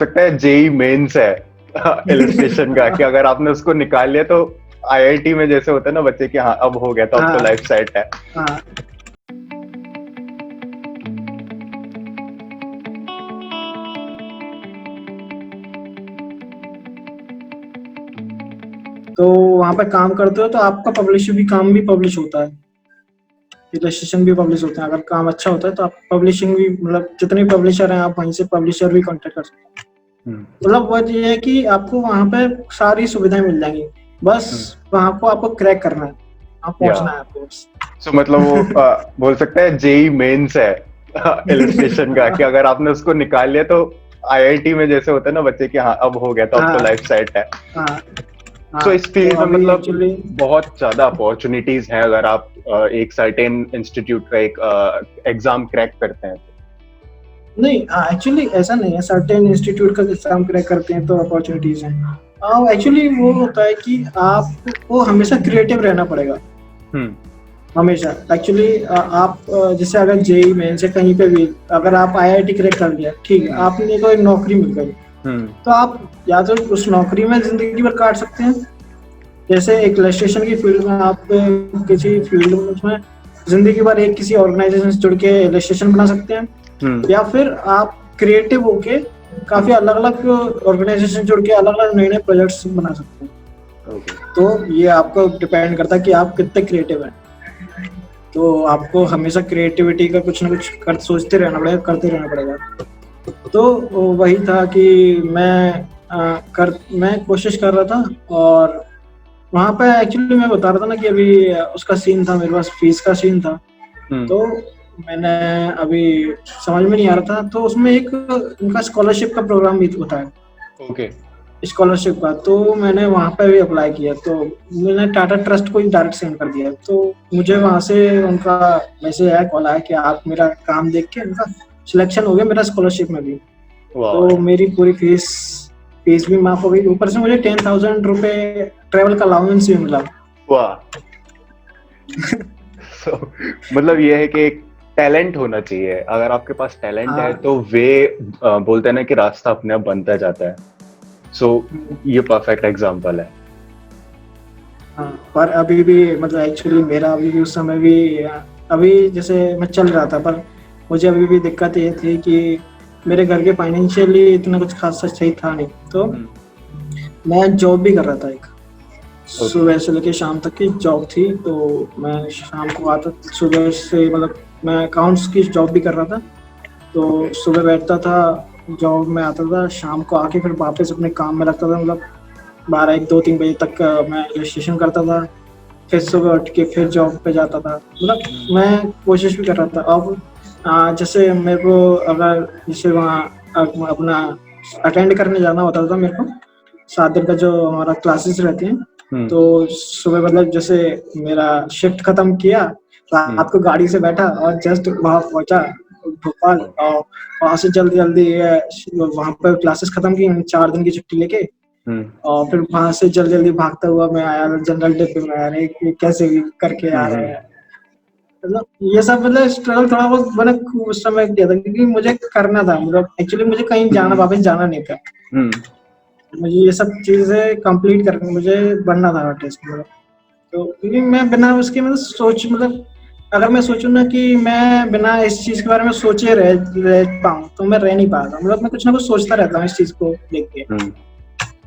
सकता है JEE mains है इलस्ट्रेशन का कि अगर आपने उसको निकाल लिया तो आईआईटी में जैसे होता है ना बच्चे कि हाँ अब हो गया तो अब तो हाँ लाइफ सेट है। हाँ। तो वहां पे काम करते हो तो आपका पब्लिश भी काम भी पब्लिश होता है, इलस्ट्रेशन भी पब्लिश होते हैं। अगर काम अच्छा होता है तो आप पब्लिशिंग भी, मतलब जितने पब्लिशर हैं आप वहीं से पब्लिशर भी कांटेक्ट कर सकते हैं। हम्म, मतलब बात ये है कि आपको वहां पे सारी सुविधाएं मिल जाएंगी, बस हम्म, वहां को आपको क्रैक करना है, वहां या पहुंचना है आपको बस। सो मतलब वो बोल सकता है जेई मेंस है इलस्ट्रेशन का कि अगर आपने उसको निकाल लिया तो आईआईटी में जैसे होता है ना बच्चे कि हाँ अब हो गया तो अब तो हाँ लाइफ सेट है। हाँ सो हाँ। इस तो फील्ड में अभी मतलब एक्चुअली बहुत ज्यादा अपॉर्चुनिटीज हैं अगर आप एक सर्टेन इंस्टीट्यूट का एक एग्जाम क्रैक करते हैं तो। नहीं, एक्चुअली ऐसा नहीं है सर्टेन इंस्टीट्यूट का एग्जाम क्रैक करते हैं तो अपॉर्चुनिटीज हैं। एक्चुअली वो होता है कि आपको हमेशा क्रिएटिव रहना पड़ेगा, हम्म, हमेशा। एक्चुअली आप जैसे अगर जेई मेन से कहीं पे भी अगर आप आईआईटी क्रैक कर लिया, ठीक है, हम्म, आपने को एक नौकरी मिल गई, हम्म, तो आप या तो उस नौकरी में जिंदगी भर काट सकते हैं, जैसे एक इलस्ट्रेशन की फील्ड में आप किसी फील्ड में उसमें जिंदगी भर एक किसी ऑर्गेनाइजेशन से जुड़ के इलस्ट्रेशन बना सकते हैं, हम्म, या फिर आप क्रिएटिव होके काफी अलग अलग ऑर्गेनाइजेशन जुड़ के अलग अलग नए नए प्रोजेक्ट्स बना सकते हैं। ओके, तो ये आपको डिपेंड करता है कि आप कितने क्रिएटिव हैं। तो आपको हमेशा क्रिएटिविटी का कुछ ना कुछ सोचते रहना पड़ेगा, करते रहना पड़ेगा। तो वही था कि मैं कोशिश कर रहा था, और वहां पे एक्चुअली मैं बता रहा था ना कि अभी उसका सीन था, मेरे पास फीस का सीन था। हम्म, तो मैंने अभी समझ में नहीं आ रहा था, तो उसमें एक उनका स्कॉलरशिप का प्रोग्राम भी होता है, ओके, स्कॉलरशिप का। तो मैंने वहां पे भी अप्लाई किया, तो मैंने टाटा ट्रस्ट को ही डायरेक्ट सेंड कर दिया। तो मुझे वहां से उनका मैसेज आया, कॉल आया कि आप मेरा काम देख के उनका सिलेक्शन हो गया मेरा स्कॉलरशिप में भी। वाह, तो मेरी पूरी फीस फीस भी माफ हो गई, ऊपर से मुझे 10,000 रुपये ट्रेवल का अलाउंस भी मिला। वाह। So, मतलब ये है कि एक टैलेंट होना चाहिए, अगर आपके पास टैलेंट है हाँ तो वे बोलते हैं ना कि रास्ता अपने आप बनता जाता है। सो ये परफेक्ट एग्जांपल है। हाँ। पर अभी भी मतलब एक्चुअली मेरा अभी भी उस समय भी अभी जैसे मैं चल रहा था, पर मुझे अभी भी दिक्कत ये थी कि मेरे घर के फाइनेंशियली इतना कुछ खासा सही था नहीं। तो हम्म, मैं जॉब भी कर रहा था, एक ओके, सुबह से लेकर शाम तक की जॉब थी। तो मैं शाम को आता, सुबह से मतलब मैं अकाउंट्स की जॉब भी कर रहा था। तो ओके, सुबह बैठता था, जॉब में आता था, शाम को आके फिर वापस अपने काम में लगता था। मतलब 12, 1, 2, 3 बजे तक मैं रजिस्ट्रेशन करता था, फिर सुबह उठ के फिर जॉब पे जाता था। मतलब मैं कोशिश भी कर रहा था। अब जैसे मेरे को अगर जैसे वहाँ अपना अटेंड करने जाना होता था मेरे को, 7 दिन का जो हमारा क्लासेस रहती हैं। हम्म, तो सुबह मतलब जैसे मेरा शिफ्ट खत्म किया, हम्म, रात को गाड़ी से बैठा और जस्ट वहाँ पहुंचा भोपाल, ओ, और वहाँ से जल्दी जल्दी वहाँ पर क्लासेस खत्म की, 4 दिन की छुट्टी लेके। हम्म, और फिर वहां से जल्दी जल्दी भागता हुआ मैं आया जनरल डिब्बे में, यार ये कैसे भी करके आ रहे हम्म, हैं। मतलब ये सब मतलब स्ट्रगल थोड़ा बहुत मैंने उस समय किया था, क्योंकि मुझे करना था। मतलब एक्चुअली मुझे कहीं जाना, हम्म, वापस जाना नहीं था, हम्म, मुझे ये सब चीजें कंप्लीट करके मुझे बनना था आर्टिस्ट। मतलब तो क्योंकि मैं बिना उसके मतलब सोच, मतलब अगर मैं सोचूं ना कि मैं बिना इस चीज के बारे में सोचे रह पाऊँ, तो मैं रह नहीं पाता। मतलब मैं कुछ ना कुछ सोचता रहता हूँ इस चीज को लेके। हम्म,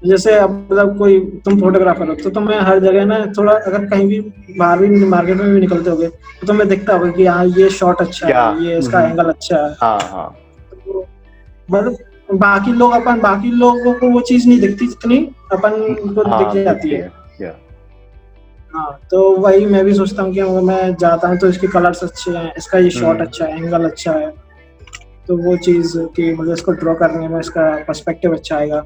जैसे अब मतलब कोई तुम फोटोग्राफर हो, तो तुम्हें हर जगह ना थोड़ा, अगर कहीं भी बाहर भी मार्केट में भी निकलते होगे तो तुम्हें दिखता होगा कि हाँ ये शॉट अच्छा या है, ये इसका एंगल अच्छा है। हाँ, हाँ, तो मतलब बाकी लोगों को वो चीज नहीं दिखती जितनी अपन को दिख हाँ जाती दिखती है। है, या हाँ, तो वही मैं भी सोचता हूँ कि अगर मैं जाता हूँ तो इसके कलर्स अच्छे हैं, इसका ये शॉट हम्म, अच्छा है, एंगल अच्छा है। तो वो चीज कि मतलब इसको ड्रॉ करने में इसका पर्सपेक्टिव अच्छा आएगा।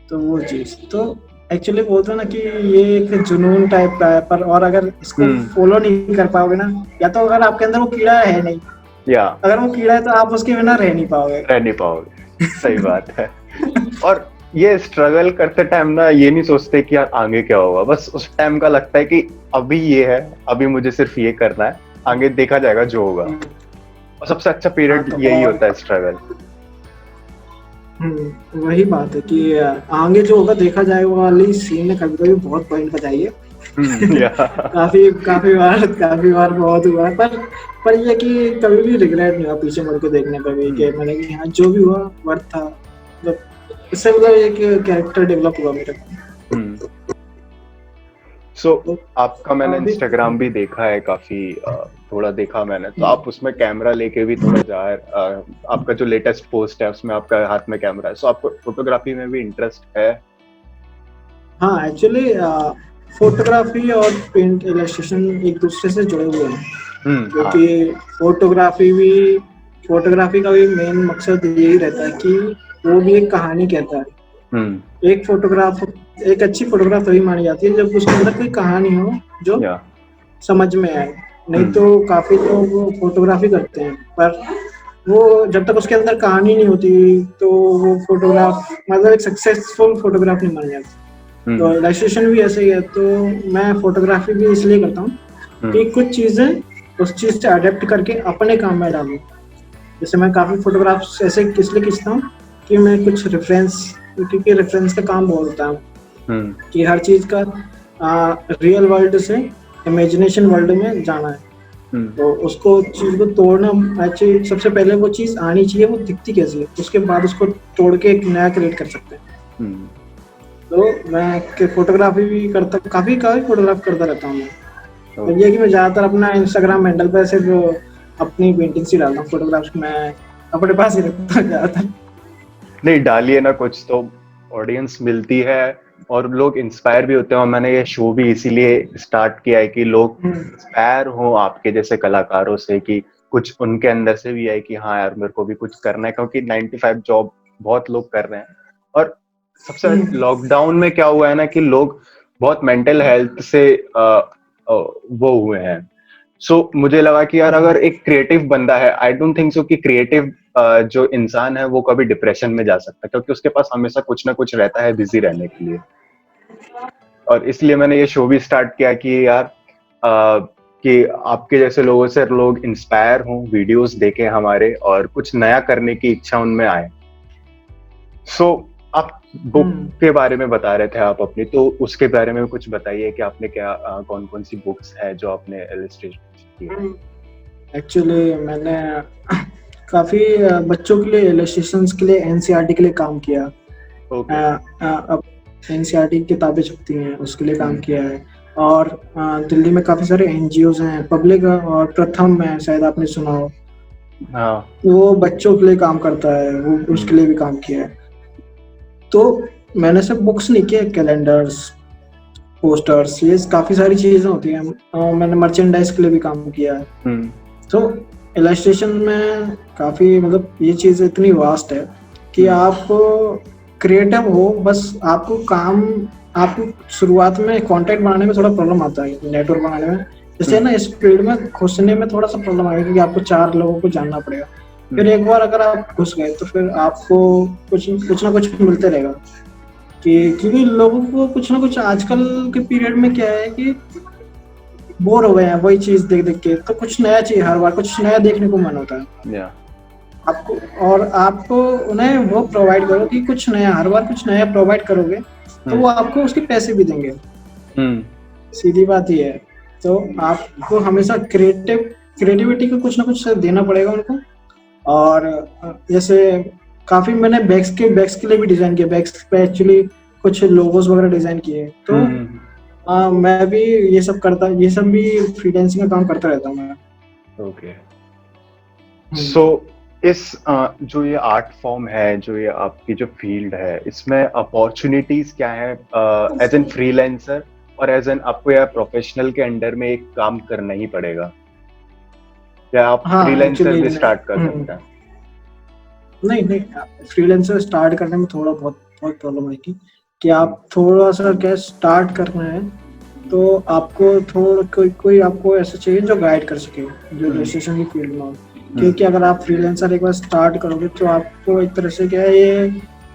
तो वो चीज तो एक्चुअली बोलते हैं ना कि ये एक जुनून टाइप का है, पर और अगर इसको हम्म, फॉलो नहीं कर पाओगे ना, या तो अगर आपके अंदर वो कीड़ा है नहीं, या अगर वो कीड़ा है तो आप उसके बिना रह नहीं पाओगे। रह नहीं पाओगे, सही बात है। और ये स्ट्रगल करते टाइम ना ये नहीं सोचते कि यार आगे क्या होगा, बस उस टाइम का लगता है कि अभी ये है, अभी मुझे सिर्फ ये करना है, आगे देखा जाएगा जो होगा। और सबसे अच्छा हाँ पीरियड तो यही और होता है, स्ट्रगल। वही बात है कि आगे जो होगा देखा जाएगा, वो वाली सीन ने कभी कभी बहुत पॉइंट बताई है। या काफी काफी बार बहुत हुआ है, पर ये कि कभी भी रिग्रेट नहीं हुआ पीछे मुड़ के देखने पर भी, कि मैंने कि हाँ जो भी हुआ वर्थ था, मतलब इससे मतलब एक कैरेक्टर डेवलप हुआ मेरे को। सो तो आपका मैंने काफी इंस्टाग्राम भी देखा है काफी, थोड़ा देखा मैंने, तो आप उसमें कैमरा लेके भी थोड़ा आपका जो लेटेस्ट पोस्ट है उसमें आपका हाथ में कैमरा है, सो आपको फोटोग्राफी में भी इंटरेस्ट है? हाँ एक्चुअली फोटोग्राफी और पेंट इलस्ट्रेशन एक दूसरे से जुड़े हुए हैं, हाँ। क्योंकि फोटोग्राफी का भी मेन मकसद यही रहता है कि वो भी एक कहानी कहता है। हम्म। एक अच्छी फोटोग्राफ तभी मानी जाती है जब उसके अंदर कोई कहानी हो जो या समझ में आए। नहीं हम्म तो काफी लोग फोटोग्राफी करते हैं, पर वो जब तक उसके अंदर कहानी नहीं होती तो वो फोटोग्राफ मतलब एक सक्सेसफुल फोटोग्राफ नहीं मानी जाती। तो हम्म इलस्ट्रेशन भी ऐसे ही है। तो मैं फोटोग्राफी भी इसलिए करता हूँ कि हम्म कुछ चीजें उस चीज से अडेप्ट करके अपने काम में डालूं। जैसे मैं काफी फोटोग्राफ्स ऐसे इसलिए खींचता हूँ कि मैं कुछ रेफरेंस, क्योंकि रेफरेंस का काम बहुत होता है हम्म कि हर चीज का रियल वर्ल्ड से इमेजिनेशन वर्ल्ड में जाना है। हम्म तो उसको चीज को तोड़ना, एक्चुअली सबसे पहले वो चीज आनी चाहिए, वो दिखती कैसी है, उसके बाद उसको तोड़ के एक नया क्रिएट कर सकते हैं। हम्म तो मैं फोटोग्राफी भी करता, काफी काफी फोटोग्राफ करता रहता हूँ मैं। और ये ओके। कि मैं ज्यादातर अपना इंस्टाग्राम हैंडल पर सिर्फ अपनी पेंटिंग्स ही डालता हूँ, फोटोग्राफ्स मैं अपने पास ही रखता हूँ ज्यादातर। नहीं, डालिए ना, कुछ तो ऑडियंस मिलती है और लोग इंस्पायर भी होते हैं, और मैंने ये शो भी इसीलिए स्टार्ट किया है कि लोग इंस्पायर हो आपके जैसे कलाकारों से, कि कुछ उनके अंदर से भी आए कि हाँ यार मेरे को भी कुछ करना है, क्योंकि 9 to 5 जॉब बहुत लोग कर रहे हैं। और सबसे लॉकडाउन में क्या हुआ है ना कि लोग बहुत मेंटल हेल्थ से वो हुए हैं। सो मुझे लगा कि यार अगर एक क्रिएटिव बंदा है, आई डोंट थिंक सो कि क्रिएटिव जो इंसान है वो कभी डिप्रेशन में जा सकता है, क्योंकि उसके पास हमेशा कुछ ना कुछ रहता है बिजी रहने के लिए। और इसलिए मैंने ये शो भी स्टार्ट किया कि यार कि आपके जैसे लोगों से लोग इंस्पायर हों, वीडियोस देखें हमारे, और कुछ नया करने की इच्छा उनमें आए। सो आप बुक के बारे में बता रहे थे आप अपनी, तो उसके बारे में कुछ बताइए कि आपने क्या कौन कौन सी बुक्स है जो आपने इलस्ट्रेशन की है? एक्चुअली मैंने काफी बच्चों के लिए इलस्ट्रेशंस के लिए एनसीईआरटी के लिए काम किया। ओके। अब एनसीईआरटी की किताबें छपती हैं उसके लिए काम हम्म। किया है। और दिल्ली में काफी सारे एनजीओज हैं, पब्लिक और प्रथम है, शायद आपने सुना हो। हाँ। वो बच्चों के लिए काम करता है, वो उसके लिए भी काम किया है। तो मैंने सिर्फ बुक्स नहीं किए, कैलेंडर्स, पोस्टर्स, ये काफी सारी चीजें होती हैं। मैंने मर्चेंडाइज के लिए भी काम किया है। हम्म तो इलस्ट्रेशन में काफी मतलब ये चीज इतनी वास्ट है कि हम्म आप क्रिएटिव हो, बस आपको शुरुआत में कंटेंट बनाने में थोड़ा प्रॉब्लम आता है, नेटवर्क बनाने में। जैसे ना इस फील्ड में घुसने में थोड़ा सा प्रॉब्लम आएगा, क्योंकि आपको 4 लोगों को जानना पड़ेगा। फिर एक बार अगर आप घुस गए तो फिर आपको कुछ ना कुछ मिलते रहेगा। क्योंकि लोगों को कुछ ना कुछ आजकल के पीरियड में क्या है कि बोर हो गए हैं वही चीज देख देख के, तो कुछ नया चाहिए, हर बार कुछ नया देखने को मन होता है या आपको। और आपको उन्हें वो प्रोवाइड करो कि कुछ नया, हर बार कुछ नया प्रोवाइड करोगे तो वो आपको उसके पैसे भी देंगे। हम्म सीधी बात ये है। तो आपको हमेशा क्रिएटिविटी को कुछ ना कुछ देना पड़ेगा उनको। और जैसे काफी मैंने बैग्स के लिए भी डिजाइन किया, बैग्स पे एक्चुअली कुछ लोगोस वगैरह डिजाइन किए। तो हम्म मैं भी ये सब भी फ्रीलांसिंग का काम करता रहता हूँ मैं। ओके। हम्म। सो इस जो ये आर्ट फॉर्म है, जो ये आपकी जो फील्ड है, इसमें अपॉर्चुनिटीज क्या है एज एन फ्रीलांसर, और एज एन आपको या प्रोफेशनल के अंडर में एक काम करना ही पड़ेगा, या आप हाँ फ्रीलांसर एक्चुअली भी स्टार्ट कर सकते हैं? नहीं नहीं, फ्रीलांसर स्टार्ट करने में थोड़ा बहुत बहुत प्रॉब्लम आएगी कि हम्म आप थोड़ा सा क्या स्टार्ट करना है। तो आपको थोड़ा कोई आपको ऐसा चाहिए जो गाइड कर सके, जो हम्म रजिस्ट्रेशन की फील्ड में हो। क्योंकि अगर आप फ्रीलांसर एक बार स्टार्ट करोगे तो आपको एक तरह से क्या है, ये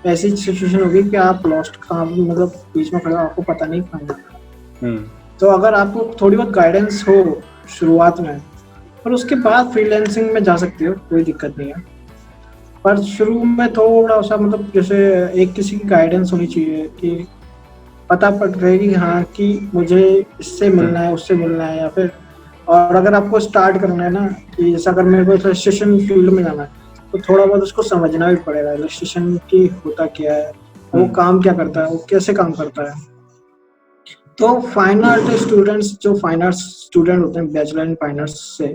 ऐसी सिचुएशन होगी कि आप लॉस्ट, कहाँ मतलब बीच में खड़े हो, आपको पता नहीं कहाँ जाना है। हम्म तो अगर आपको थोड़ी बहुत गाइडेंस हो शुरुआत में, और उसके बाद फ्रीलांसिंग में जा सकते हो, कोई दिक्कत नहीं है। पर शुरू में थोड़ा सा मतलब जैसे एक किसी की गाइडेंस होनी चाहिए कि पता पड़ रही कि हाँ कि मुझे इससे मिलना है उससे मिलना है, या फिर और अगर आपको स्टार्ट करना है ना कि जैसे अगर मेरे को इलस्ट्रेशन फील्ड में जाना है तो थोड़ा बहुत उसको समझना भी पड़ेगा इलस्ट्रेशन की होता क्या है, वो काम क्या करता है, वो कैसे काम करता है। तो फाइन आर्ट स्टूडेंट्स जो फाइन आर्ट स्टूडेंट होते हैं बैचलर इन फाइन आर्ट्स से,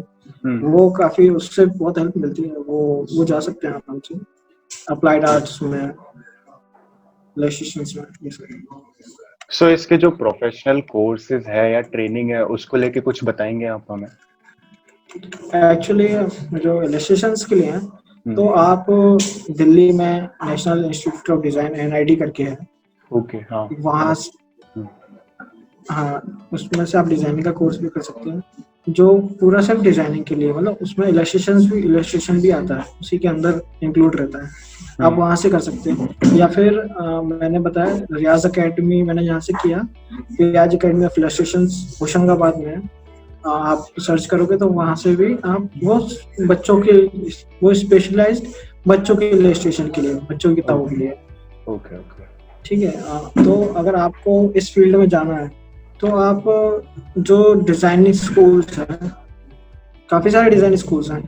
वो काफी उससे बहुत हेल्प मिलती है, वो जा सकते हैं आराम से अप्लाइड आर्ट्स में, इलस्ट्रेशंस में ये सब। सो इसके जो प्रोफेशनल कोर्सेज है या ट्रेनिंग है उसको लेके कुछ बताएंगे आप हमें? एक्चुअली जो इलस्ट्रेशंस के लिए हैं तो आप दिल्ली में national institute of design NID करके है, ओके, हाँ वहाँ हाँ उसमें से आप डिजाइनिंग का कोर्स भी कर सकते हैं, जो पूरा सिर्फ डिजाइनिंग के लिए, मतलब उसमें इलस्ट्रेशन भी आता है, उसी के अंदर इंक्लूड रहता है, आप वहाँ से कर सकते हैं। या फिर मैंने बताया रियाज एकेडमी मैंने यहाँ से किया, रियाज एकेडमी ऑफ इलस्ट्रेशन होशंगाबाद में है, आप सर्च करोगे तो वहाँ से भी आप वो बच्चों के वो स्पेशलाइज्ड बच्चों के इलस्ट्रेशन के लिए, बच्चों की किताबों के लिए। ओके ओके ठीक है, तो अगर आपको इस फील्ड में जाना है तो आप जो डिजाइनिंग स्कूल्स हैं, काफी सारे डिजाइनिंग स्कूल्स हैं,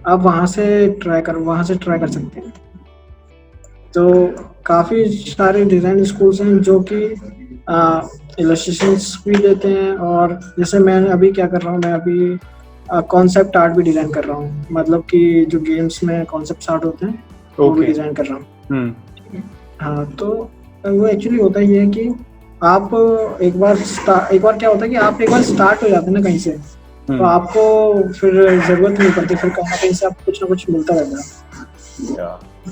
आप वहाँ से ट्राई कर सकते हैं। तो काफी सारे डिजाइनिंग स्कूल्स हैं जो कि इलस्ट्रेशंस भी लेते हैं, और जैसे मैं अभी क्या कर रहा हूँ, मैं अभी कॉन्सेप्ट आर्ट भी डिजाइन कर रहा हूँ, मतलब कि जो गेम्स में कॉन्सेप्ट आर्ट होते हैं वो भी डिजाइन कर रहा हूँ। हाँ, तो वो एक्चुअली होता ही है कि आप एक बार क्या होता है कि आप एक बार स्टार्ट हो जाते हैं ना कहीं से, तो आपको फिर जरूरत नहीं पड़ती, फिर कहीं ना कहीं से आपको कुछ ना कुछ मिलता रहता है।